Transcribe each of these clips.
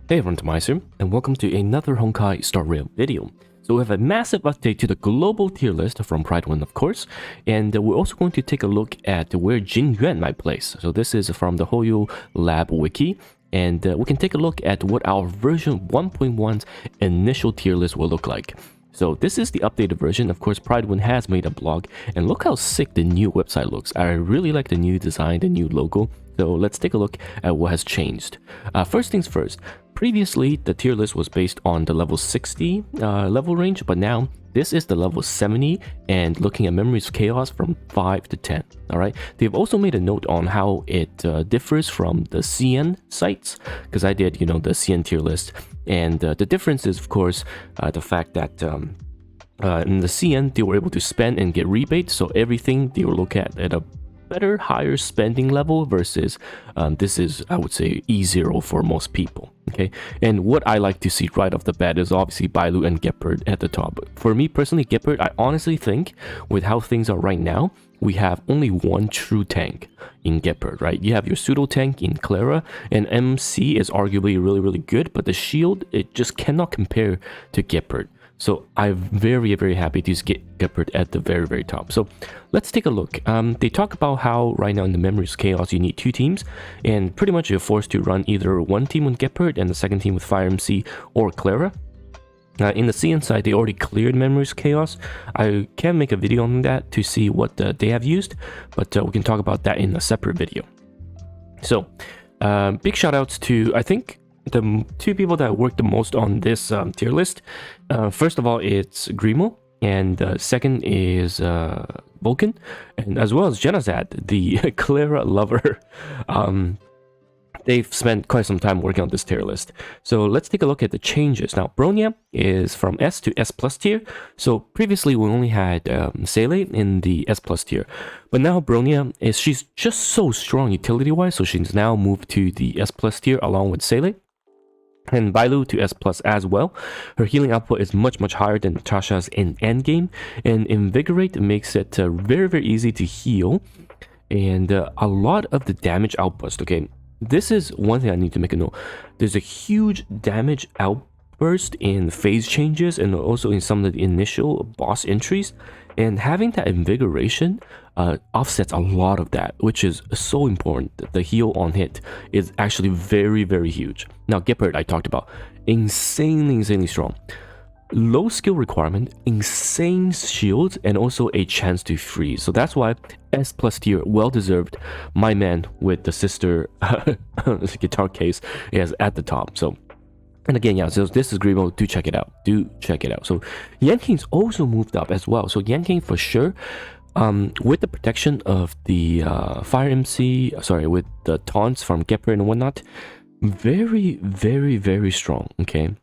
Hey everyone, TimaeuSS, and welcome to another Honkai Star Rail video. So we have a massive update to the global tier list from Pride1, of course, and we're also going to take a look at where Jing Yuan might place. So this is from the Hoyo Lab wiki, and we can take a look at what our version 1.1's initial tier list will look like. So this is the updated version. Of course, Pride1 has made a blog, and look how sick the new website looks. I really like the new design, the new logo. So let's take a look at what has changed. First things first, previously the tier list was based on the level 60 level range, but now this is the level 70 and looking at Memories of Chaos from 5 to 10. Alright, they've also made a note on how it differs from the CN sites, because I did, the CN tier list, and the difference is, of course, the fact that in the CN they were able to spend and get rebates, so everything they will look at a better, higher spending level versus this is, I would say, E0 for most people. Okay, and what I like to see right off the bat is obviously Bailu and Gepard at the top. For me personally, Gepard, I honestly think with how things are right now, we have only one true tank in Gepard, right? You have your pseudo tank in Clara, and MC is arguably really good, but the shield, it just cannot compare to Gepard. So I'm very happy to get Gepard at the very top. So let's take a look. They talk about how right now in the Memories of Chaos you need two teams, and pretty much you're forced to run either one team with Gepard and the second team with Fire MC or Clara. In the CN side, they already cleared Memories of Chaos. I can make a video on that to see what they have used, but we can talk about that in a separate video. So big shout outs to, I think, the two people that worked the most on this tier list. First of all, it's Grimo, and second is Vulcan, and as well as Genazad, the Clara lover. They've spent quite some time working on this tier list. So let's take a look at the changes. Now, Bronya is from S to S plus tier. So previously we only had Sele in the S plus tier, but now Bronya she's just so strong utility wise, so she's now moved to the S plus tier along with Sele. And Bailu to S plus as well. Her healing output is much higher than Natasha's in endgame, and Invigorate makes it very easy to heal, and a lot of the damage outburst. Okay, this is one thing I need to make a note. There's a huge damage outburst in phase changes and also in some of the initial boss entries, and having that invigoration offsets a lot of that, which is so important. The heal on hit is actually very huge. Now, Gepard I talked about, insanely strong. Low skill requirement, insane shields, and also a chance to freeze. So that's why S plus tier, well deserved. My man with the sister guitar case is at the top. So, and again, yeah, so this is Grimo. Do check it out. So Yanking's also moved up as well. So Yanking for sure. With the protection of the Fire MC, with the taunts from Gepard and whatnot, very strong. Okay,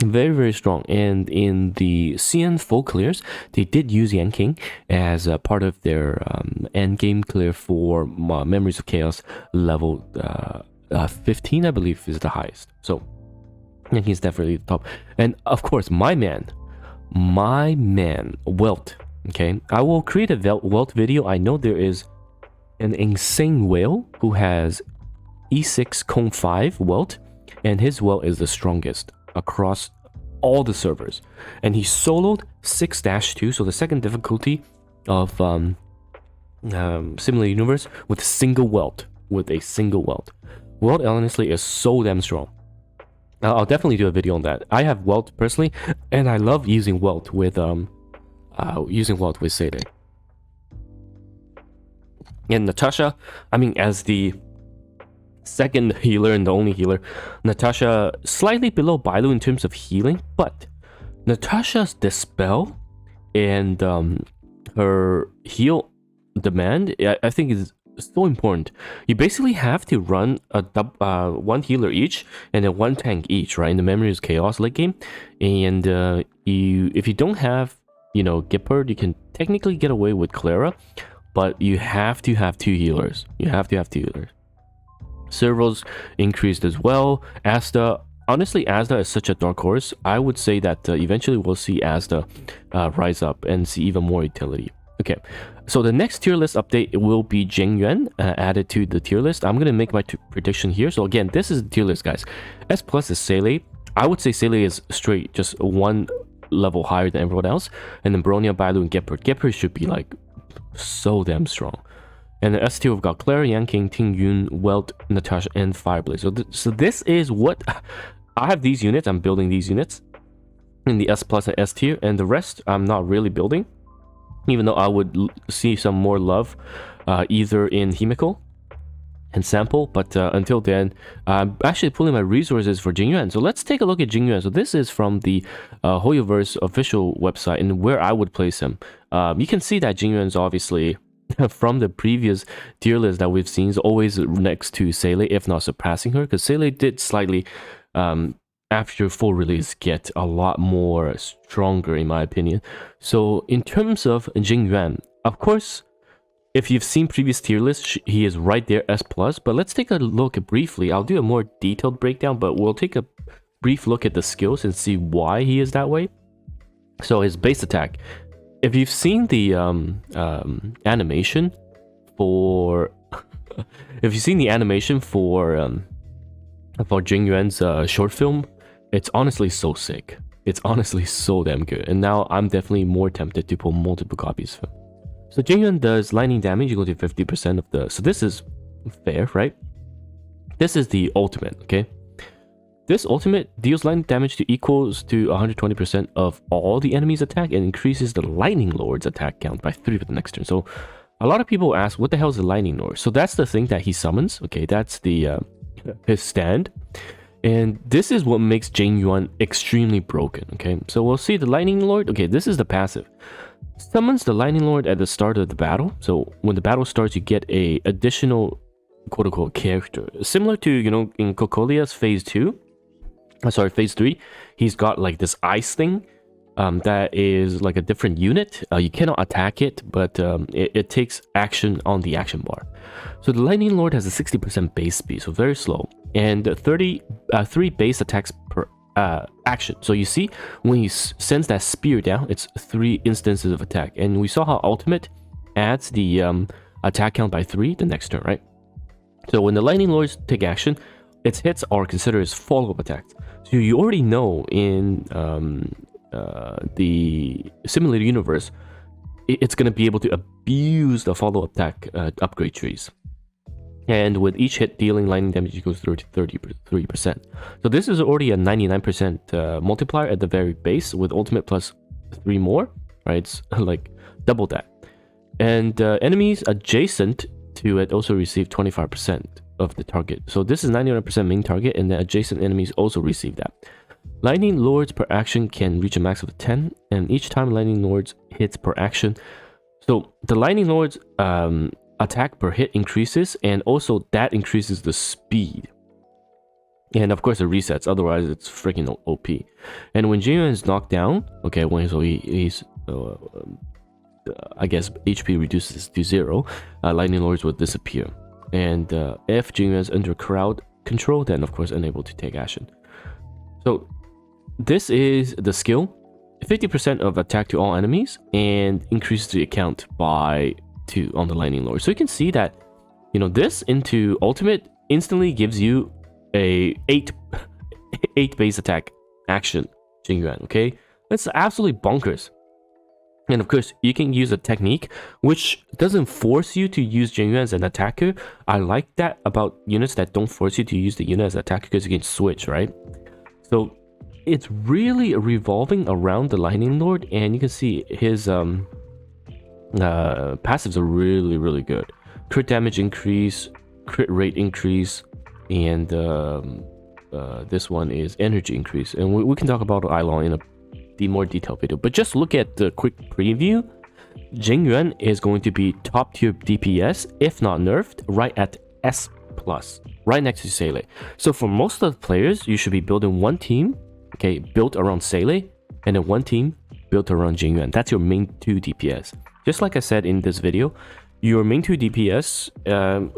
very strong. And in the CN full clears, they did use Yanking as a part of their end game clear for Memories of Chaos level 15, I believe, is the highest. So Yanking's definitely the top. And of course, my man, Welt. Okay, I will create a Welt video. I know there is an insane whale who has E6 Cone 5 Welt, and his Welt is the strongest across all the servers. And he soloed 6-2, so the second difficulty of Simulated Universe with a single Welt. Welt honestly is so damn strong. I'll definitely do a video on that. I have Welt personally, and I love using Welt with Sele. And Natasha, I mean, as the second healer and the only healer, Natasha slightly below Bailu in terms of healing, but Natasha's Dispel and her heal demand, I think is so important. You basically have to run a one healer each and then one tank each, right, in the Memories of Chaos late game. And if you don't have Gepard, you can technically get away with Clara, but you have to have two healers. Servos increased as well. Asta, honestly, Asta is such a dark horse. I would say that eventually we'll see Asta rise up and see even more utility. Okay, so the next tier list update will be Jing Yuan added to the tier list. I'm gonna make my prediction here. So again, this is the tier list, guys. S plus is Seele. I would say Seele is straight, just one level higher than everyone else. And then Bronya, Bailu, and Gepard. Gepard should be like so damn strong. And the S tier, we've got Claire, Yan King, Ting Yun, Welt, Natasha, and Fireblaze. So this is what I have. These units. I'm building these units in the S plus and S tier, and the rest I'm not really building. Even though I would see some more love either in Himiko and Sample, but until then, I'm actually pulling my resources for Jing Yuan. So let's take a look at Jing Yuan. So this is from the Hoyoverse official website and where I would place him. You can see that Jing Yuan is obviously from the previous tier list that we've seen is always next to Seele, if not surpassing her, because Seele did slightly after full release get a lot more stronger in my opinion. So in terms of Jing Yuan, of course, if you've seen previous tier lists, he is right there S plus, but let's take a look briefly. I'll do a more detailed breakdown, but we'll take a brief look at the skills and see why he is that way. So his base attack, if you've seen the animation for for Jing Yuan's short film, it's honestly so sick. It's honestly so damn good. And now I'm definitely more tempted to pull multiple copies of him. So Jing Yuan does lightning damage equal to 50% of the... So this is fair, right? This is the ultimate, okay? This ultimate deals lightning damage to equals to 120% of all the enemy's attack and increases the Lightning Lord's attack count by 3 for the next turn. So a lot of people ask, what the hell is the Lightning Lord? So that's the thing that he summons, okay? That's the his stand. And this is what makes Jing Yuan extremely broken, okay? So we'll see the Lightning Lord. Okay, this is the passive. Summons the Lightning Lord at the start of the battle. So when the battle starts, you get a additional quote-unquote character. Similar to, you know, in Kokolia's phase 2. Phase 3. He's got like this ice thing that is like a different unit. You cannot attack it, but it takes action on the action bar. So the Lightning Lord has a 60% base speed, so very slow. And 3 base attacks per action. So you see, when he sends that spear down, it's 3 instances of attack. And we saw how ultimate adds the attack count by 3 the next turn, right? So when the Lightning Lords take action, its hits are considered as follow-up attacks. So you already know in the simulated universe, it's going to be able to abuse the follow-up attack upgrade trees. And with each hit dealing lightning damage equals 33%. So this is already a 99% multiplier at the very base with ultimate plus 3 more, right? It's like double that. And enemies adjacent to it also receive 25% of the target. So this is 99% main target, and the adjacent enemies also receive that. Lightning Lords per action can reach a max of 10, and each time Lightning Lords hits per action. So the Lightning Lords attack per hit increases, and also that increases the speed. And of course it resets, otherwise it's freaking OP. And when Jing Yuan is knocked down, okay, he's I guess HP reduces to 0, Lightning Lords will disappear. And if Jing Yuan is under crowd control, then of course unable to take action. So this is the skill. 50% of attack to all enemies and increases the account by 2 on the Lightning Lord. So you can see that, you know, this into ultimate instantly gives you a 8 base attack action Jing Yuan, okay? That's absolutely bonkers. And of course, you can use a technique which doesn't force you to use Jing Yuan as an attacker. I like that about units that don't force you to use the unit as an attacker, because you can switch, right? So it's really revolving around the Lightning Lord, and you can see his passives are really, really good. Crit damage increase, crit rate increase, and this one is energy increase. And we can talk about Eilon in the more detailed video, but just look at the quick preview. Jing Yuan is going to be top tier DPS, if not nerfed, right at S+, right next to Seele. So for most of the players, you should be building one team, okay, built around Seele, and then one team built around Jing Yuan. That's your main 2 DPS. Just like I said in this video, your main 2 DPS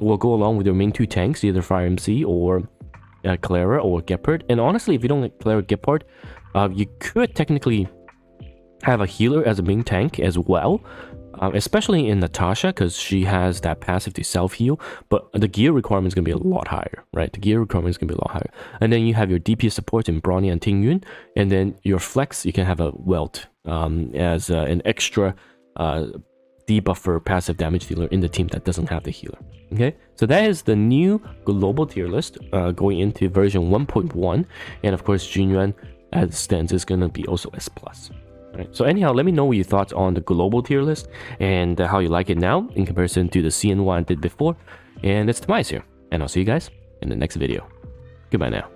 will go along with your main 2 tanks, either Fire MC or Clara or Gepard. And honestly, if you don't like Clara Gepard, you could technically have a healer as a main tank as well. especially in Natasha, because she has that passive to self-heal, but the gear requirement is going to be a lot higher, right? The gear requirement is going to be a lot higher. And then you have your DPS support in Bronny and Tingyun, and then your flex, you can have a Welt as an extra debuffer passive damage dealer in the team that doesn't have the healer. Okay, so that is the new global tier list going into version 1.1, and of course Yuan as it stands is going to be also S+. Right. So anyhow, let me know what your thoughts on the global tier list and how you like it now in comparison to the CN1 I did before. And it's TimaeuSS here, and I'll see you guys in the next video. Goodbye now.